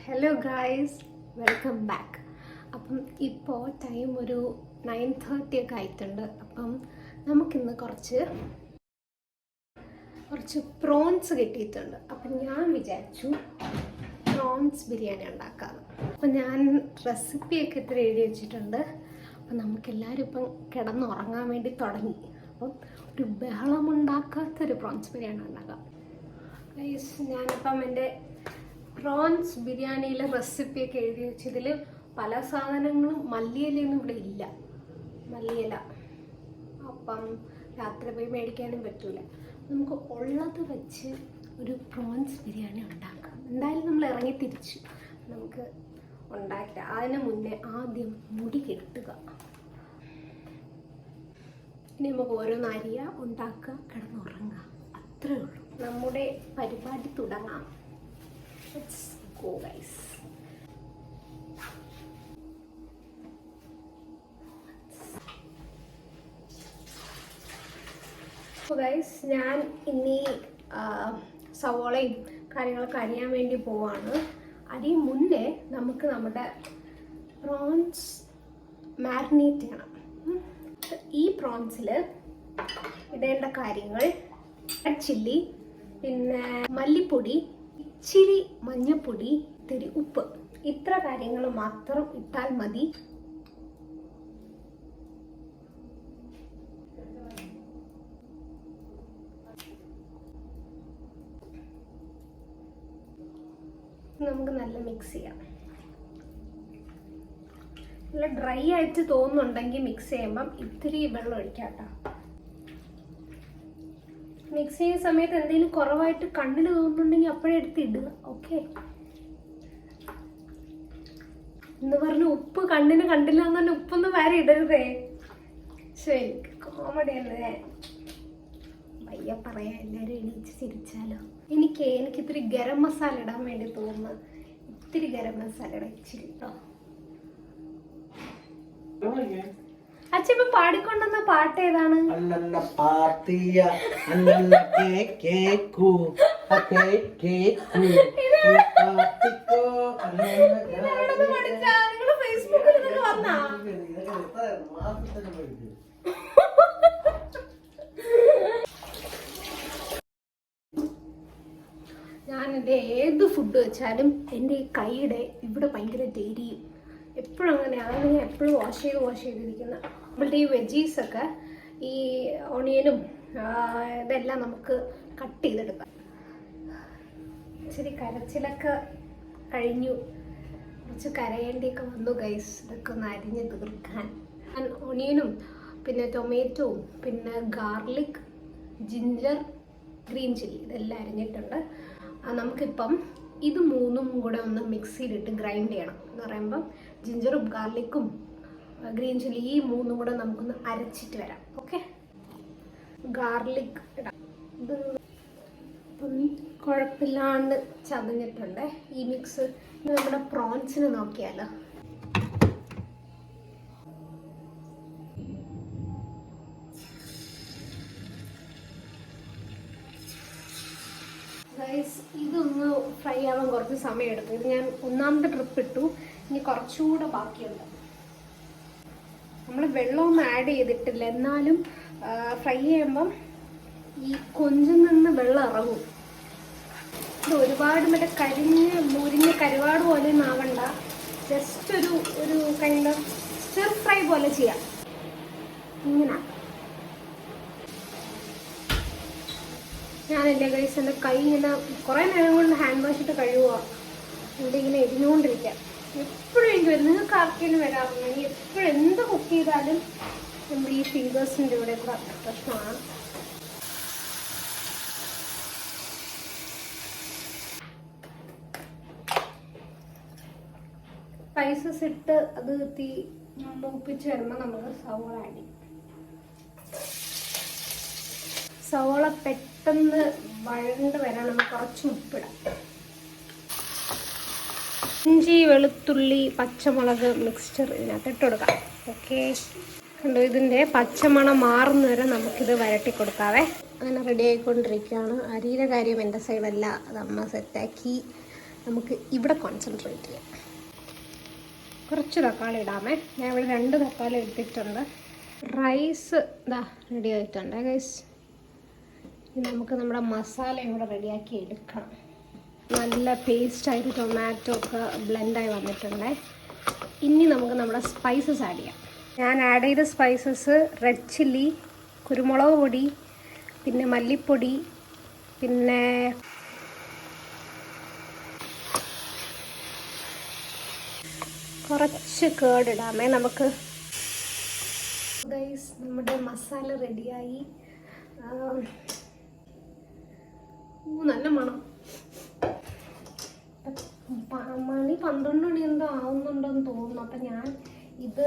Hello guys, welcome back. അപ്പം ഇപ്പോൾ time ഒരു 9:30 ഒക്കെ ആയിട്ടുണ്ട്. അപ്പം നമുക്കിന്ന് കുറച്ച് പ്രോൺസ് കിട്ടിയിട്ടുണ്ട്. അപ്പം ഞാൻ വിചാരിച്ചു പ്രോൺസ് ബിരിയാണി ഉണ്ടാക്കാമെന്ന്. അപ്പം ഞാൻ റെസിപ്പിയൊക്കെ ഇത്തിരി എഴുതി വെച്ചിട്ടുണ്ട്. അപ്പം നമുക്കെല്ലാവരും ഇപ്പം കിടന്നുറങ്ങാൻ വേണ്ടി തുടങ്ങി. അപ്പം ഒരു ബഹളമുണ്ടാക്കാത്തൊരു പ്രോൺസ് ബിരിയാണി ഉണ്ടാക്കാം. ഗൈസ്, ഞാനിപ്പം എൻ്റെ പ്രോൺസ് ബിരിയാണിയിലെ റെസിപ്പിയൊക്കെ എഴുതി വെച്ചതിൽ പല സാധനങ്ങളും മല്ലിയിലൊന്നും ഇവിടെ ഇല്ല. മല്ലിയില അപ്പം രാത്രി പോയി മേടിക്കാനും പറ്റൂല. നമുക്ക് ഉള്ളത് വെച്ച് ഒരു പ്രോൺസ് ബിരിയാണി ഉണ്ടാക്കാം. എന്തായാലും നമ്മൾ ഇറങ്ങി തിരിച്ചു നമുക്ക് ഉണ്ടാക്കില്ല. അതിന് മുന്നേ ആദ്യം മുടി കെട്ടുക. ഇനി നമുക്ക് ഓരോന്ന് അരിയുക, ഉണ്ടാക്കുക, കിടന്നുറങ്ങുക, അത്രേ ഉള്ളൂ. നമ്മുടെ പരിപാടി തുടങ്ങാം. Let's go, guys. So guys, ഞാൻ ഇനി സവോളയും കാര്യങ്ങളൊക്കെ അരിയാൻ വേണ്ടി പോവാണ്. അതിന് മുന്നേ നമുക്ക് നമ്മുടെ പ്രോൺസ് മാരിനേറ്റ് ചെയ്യണം. ഈ പ്രോൺസിൽ ഇടേണ്ട കാര്യങ്ങൾ റെഡ് ചില്ലി, പിന്നെ മല്ലിപ്പൊടി, ഇച്ചിരി മഞ്ഞൾപ്പൊടി, ഇത്തിരി ഉപ്പ്, ഇത്ര കാര്യങ്ങൾ മാത്രം ഇട്ടാൽ മതി. നമുക്ക് നല്ല മിക്സ് ചെയ്യാം. നല്ല ഡ്രൈ ആയിട്ട് തോന്നുന്നുണ്ടെങ്കിൽ മിക്സ് ചെയ്യുമ്പം ഇത്തിരി വെള്ളം ഒഴിക്കാം കേട്ടോ. മിക്സ് ചെയ്യുന്ന സമയത്ത് എന്തെങ്കിലും കുറവായിട്ട് കണ്ണിൽ തോന്നുന്നുണ്ടെങ്കിൽ അപ്പോഴേ എടുത്ത് ഇടുക. ഓക്കെ, എന്ന് പറഞ്ഞ് ഉപ്പ് കണ്ണിന് കണ്ടില്ല എന്ന് പറഞ്ഞാൽ ഉപ്പൊന്നും വേറെ ഇടരുതേ. ശരി, കോമഡി അല്ലേ? വയ്യ പറയാ, എല്ലാവരും എണീച്ച് ചിരിച്ചാലോ. എനിക്ക് ഇത്തിരി ഗരം മസാല ഇടാൻ വേണ്ടി തോന്നുന്നു. ഇത്തിരി ഗരം മസാല ഇടാം, ഇച്ചിരി കേട്ടോ. അച്ഛൻ ഇപ്പൊ പാടിക്കൊണ്ടുവന്ന പാട്ട് ഏതാണ്? ഞാൻ എൻ്റെ ഏത് ഫുഡ് വെച്ചാലും എൻ്റെ ഈ കൈയുടെ ഇവിടെ ഭയങ്കര ധൈര്യം എപ്പോഴും അങ്ങനെയാണ്. അതാണ് ഞാൻ എപ്പോഴും വാഷ് ചെയ്തിരിക്കുന്നത്. നമ്മളുടെ ഈ വെജീസൊക്കെ, ഈ ഓണിയനും ഇതെല്ലാം നമുക്ക് കട്ട് ചെയ്തെടുക്കാം. ഇച്ചിരി കരച്ചിലൊക്കെ കഴിഞ്ഞു, കുറച്ച് കരയേണ്ടിയൊക്കെ വന്നു ഗൈസ്. ഇതൊക്കെ ഒന്ന് അരിഞ്ഞ് തീർക്കാൻ. ഓണിയനും പിന്നെ ടൊമാറ്റോവും പിന്നെ ഗാർലിക്, ജിഞ്ചർ, ഗ്രീൻ ചില്ലി ഇതെല്ലാം അരിഞ്ഞിട്ടുണ്ട്. നമുക്കിപ്പം ഇത് മൂന്നും കൂടെ ഒന്ന് മിക്സിയിലിട്ട് ഗ്രൈൻഡ് ചെയ്യണം. എന്ന് പറയുമ്പം ജിഞ്ചറും ഗാർലിക്കും ഗ്രീൻ ചില്ലി ഈ മൂന്നും കൂടെ നമുക്കൊന്ന് അരച്ചിട്ട് വരാം. ഓക്കെ, ഗാർലിക് ഇടാം. ഇത് ഇപ്പം കുഴപ്പമില്ലാണ്ട് ചതഞ്ഞിട്ടുണ്ട് ഈ മിക്സ്. ഇത് നമ്മുടെ പ്രോൺസിന് നോക്കിയാലോ. ഇതൊന്ന് ഫ്രൈ ആവാൻ കുറച്ച് സമയം എടുത്തു. ഇത് ഞാൻ ഒന്നാമത്തെ ട്രിപ്പ് ഇട്ടു, ഇനി കുറച്ചുകൂടെ ബാക്കിയുണ്ട്. നമ്മൾ വെള്ളമൊന്നും ആഡ് ചെയ്തിട്ടില്ല, എന്നാലും ഫ്രൈ ചെയ്യുമ്പം ഈ കൊഞ്ചിൽ നിന്ന് വെള്ളം ഇറങ്ങും. ഇത് ഒരുപാട് മറ്റേ മുരിഞ്ഞ കരുവാട് പോലെ ഒന്നും ആവണ്ട. ജസ്റ്റ് ഒരു കൈൻഡ് ഓഫ് സ്റ്റിർ ഫ്രൈ പോലെ ചെയ്യാം. ഇങ്ങനെ ഞാനെൻ്റെ ഗൈസ് എൻ്റെ കൈ ഇങ്ങനെ കുറേ നേരം കൊണ്ട് ഹാൻഡ് വാഷ് ഇട്ട് കഴുകുക. എന്നിട്ട് ഇങ്ങനെ എരിഞ്ഞുകൊണ്ടിരിക്കാം. എപ്പോഴും എനിക്ക് വരും, നിങ്ങൾക്ക് ആർക്കെങ്കിലും വരാറുണ്ട്? എനിക്ക് എപ്പോഴും എന്ത് കുക്ക് ചെയ്താലും നമ്മുടെ ഈ ഫിംഗേഴ്സിൻ്റെ ഇവിടെ കൂടെ പ്രശ്നമാണ്. സ്പൈസസ് ഇട്ട് അത് തീ മൂപ്പിച്ച് വരുമ്പോൾ നമുക്ക് സവോള ആഡ് ചെയ്യും. സവോള പെട്ടെന്ന് വഴണ്ട് വരാൻ നമുക്ക് കുറച്ച് ഉപ്പിടാം. ഇഞ്ചി, വെളുത്തുള്ളി, പച്ചമുളക് മിക്സ്ചർ ഇതിനകത്ത് ഇട്ട് കൊടുക്കാം. ഓക്കെ, കണ്ടോ? ഇതിൻ്റെ പച്ചമണം മാറുന്ന വരെ നമുക്കിത് വരട്ടി കൊടുക്കാവേ. അങ്ങനെ റെഡി ആയിക്കൊണ്ടിരിക്കുകയാണ്. അരിയുടെ കാര്യം എൻ്റെ സൈഡല്ല, അത് അമ്മ സെറ്റാക്കി നമുക്ക് ഇവിടെ കോൺസെൻട്രേറ്റ് ചെയ്യാം. കുറച്ച് തക്കാളി ഇടാമേ. ഞാൻ ഇവിടെ 2 തക്കാളി എടുത്തിട്ടുണ്ട്. റൈസ് ഇതാ റെഡി ആയിട്ടുണ്ട് ഗൈസ്. ഇനി നമുക്ക് നമ്മുടെ മസാലയും കൂടെ റെഡിയാക്കി എടുക്കണം. നല്ല പേസ്റ്റായിട്ട് ടൊമാറ്റോ ഒക്കെ ബ്ലെൻഡായി വന്നിട്ടുണ്ട്. ഇനി നമുക്ക് നമ്മുടെ സ്പൈസസ് ആഡ് ചെയ്യാം. ഞാൻ ആഡ് ചെയ്ത സ്പൈസസ് റെഡ് ചില്ലി, കുരുമുളക് പൊടി, പിന്നെ മല്ലിപ്പൊടി, പിന്നെ കുറച്ച് കേർഡ് ഇടാമേ നമുക്ക്. ഗൈസ് നമ്മുടെ മസാല റെഡിയായി. നല്ല മണം. മണി 12 മണി എന്തോ ആവുന്നുണ്ടെന്ന് തോന്നുന്നു. അപ്പം ഞാൻ ഇത്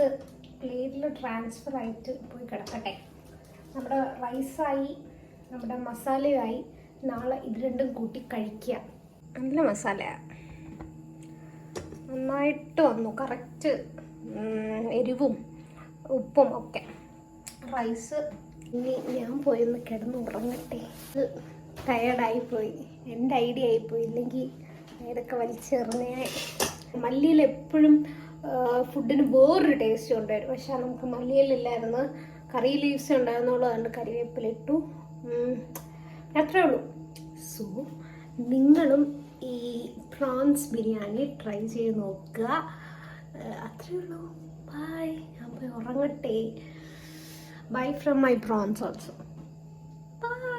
പ്ലേറ്റിൽ ട്രാൻസ്ഫർ ആയിട്ട് പോയി കിടക്കട്ടെ. നമ്മുടെ റൈസായി, നമ്മുടെ മസാലയായി. നാളെ ഇത് രണ്ടും കൂട്ടി കഴിക്കുക. നല്ല മസാലയാണ്, നന്നായിട്ട് വന്നു. കറക്റ്റ് എരിവും ഉപ്പും ഒക്കെ. റൈസ് ഇനി ഞാൻ പോയൊന്ന് കിടന്ന് ഉറങ്ങട്ടെ. ടയേർഡായിപ്പോയി, എൻ്റെ ഐഡിയ ആയിപ്പോയി. ഇല്ലെങ്കിൽ ഇതൊക്കെ വലിച്ചെറിഞ്ഞേ. മല്ലിയിൽ എപ്പോഴും ഫുഡിന് വേറൊരു ടേസ്റ്റ് കൊണ്ടുവരും. പക്ഷെ നമുക്ക് മല്ലിയിലില്ലായിരുന്നു, കറി ലീവ്സ് ഉണ്ടായിരുന്നുള്ളൂ. അതുകൊണ്ട് കരിവേപ്പിലിട്ടു. അത്രേ ഉള്ളൂ. സോ നിങ്ങളും ഈ പ്രോൺസ് ബിരിയാണി ട്രൈ ചെയ്ത് നോക്കുക. അത്രേ ഉള്ളൂ. ബൈ. ഞാൻ പോയി ഉറങ്ങട്ടെ. Bye from my prawns also. By.